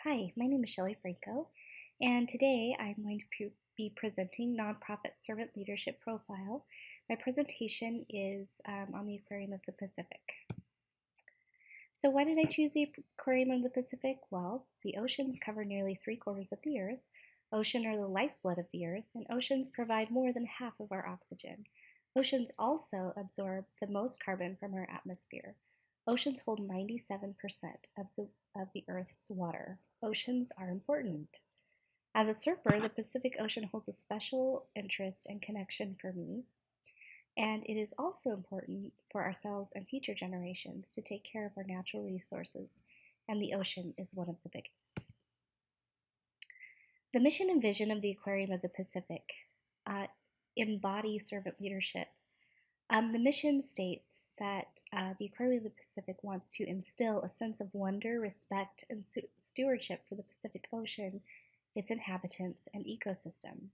Hi, my name is Shelley Franco, and today I'm going to be presenting Nonprofit Servant Leadership Profile. My presentation is on the Aquarium of the Pacific. So why did I choose the Aquarium of the Pacific? Well, the oceans cover nearly 3/4 of the Earth. Oceans are the lifeblood of the Earth, and oceans provide more than half of our oxygen. Oceans also absorb the most carbon from our atmosphere. Oceans hold 97% of the Earth's water. Oceans are important. As a surfer, the Pacific Ocean holds a special interest and connection for me, and it is also important for ourselves and future generations to take care of our natural resources, and the ocean is one of the biggest. The mission and vision of the Aquarium of the Pacific embody servant leadership. The mission states that the Aquarium of the Pacific wants to instill a sense of wonder, respect, and stewardship for the Pacific Ocean, its inhabitants, and ecosystem.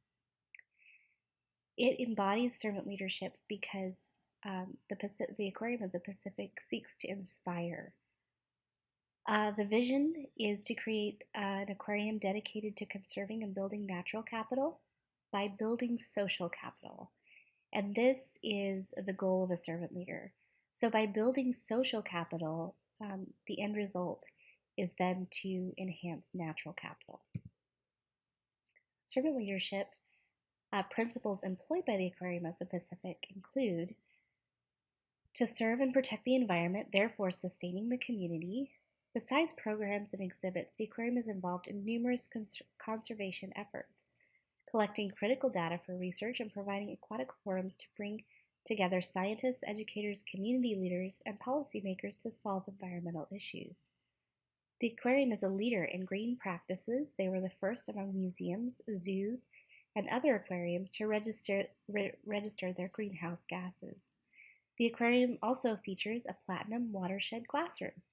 It embodies servant leadership because the Aquarium of the Pacific seeks to inspire. The vision is to create an aquarium dedicated to conserving and building natural capital by building social capital. And this is the goal of a servant leader. So by building social capital, the end result is then to enhance natural capital. Servant leadership principles employed by the Aquarium of the Pacific include to serve and protect the environment, therefore sustaining the community. Besides programs and exhibits, the aquarium is involved in numerous conservation efforts, collecting critical data for research and providing aquatic forums to bring together scientists, educators, community leaders, and policymakers to solve environmental issues. The aquarium is a leader in green practices. They were the first among museums, zoos, and other aquariums to register their greenhouse gases. The aquarium also features a platinum watershed classroom.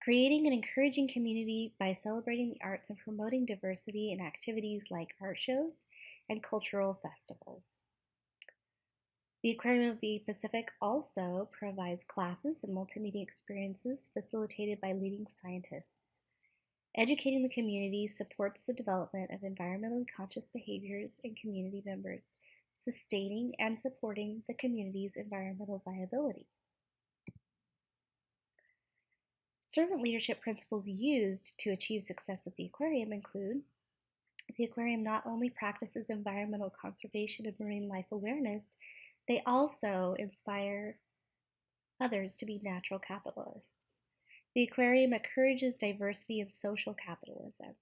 Creating and encouraging community by celebrating the arts and promoting diversity in activities like art shows and cultural festivals. The Aquarium of the Pacific also provides classes and multimedia experiences facilitated by leading scientists. Educating the community supports the development of environmentally conscious behaviors in community members, sustaining and supporting the community's environmental viability. Servant leadership principles used to achieve success at the aquarium include the aquarium not only practices environmental conservation and marine life awareness, they also inspire others to be natural capitalists. The aquarium encourages diversity and social capitalism.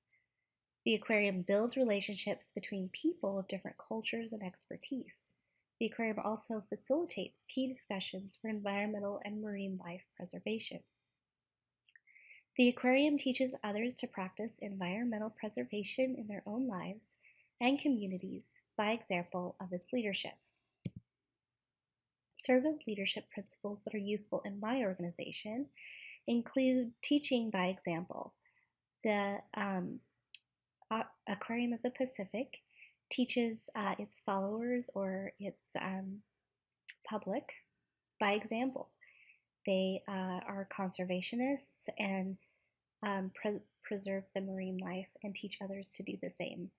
The aquarium builds relationships between people of different cultures and expertise. The aquarium also facilitates key discussions for environmental and marine life preservation. The aquarium teaches others to practice environmental preservation in their own lives and communities by example of its leadership. Servant leadership principles that are useful in my organization include teaching by example. The Aquarium of the Pacific teaches its followers or its public by example. They are conservationists and preserve the marine life and teach others to do the same.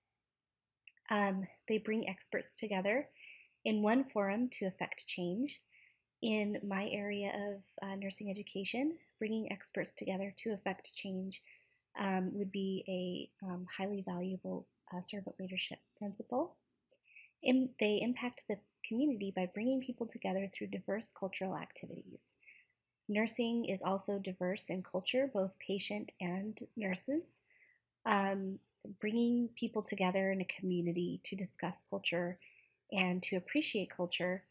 They bring experts together in one forum to effect change. In my area of nursing education, bringing experts together to effect change would be a highly valuable servant leadership principle. They impact the community by bringing people together through diverse cultural activities. Nursing is also diverse in culture, both patient and nurses. Bringing people together in a community to discuss culture and to appreciate culture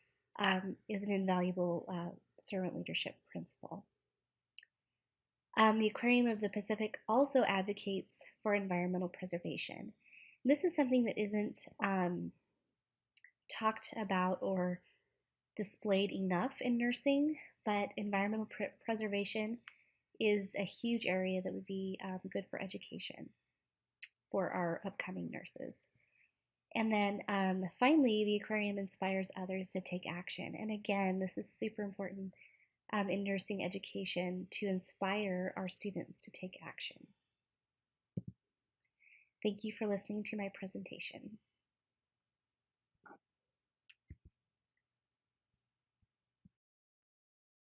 is an invaluable servant leadership principle. The Aquarium of the Pacific also advocates for environmental preservation. This is something that isn't talked about or displayed enough in nursing, but environmental preservation is a huge area that would be good for education for our upcoming nurses. And then finally, the aquarium inspires others to take action. And again, this is super important in nursing education to inspire our students to take action. Thank you for listening to my presentation.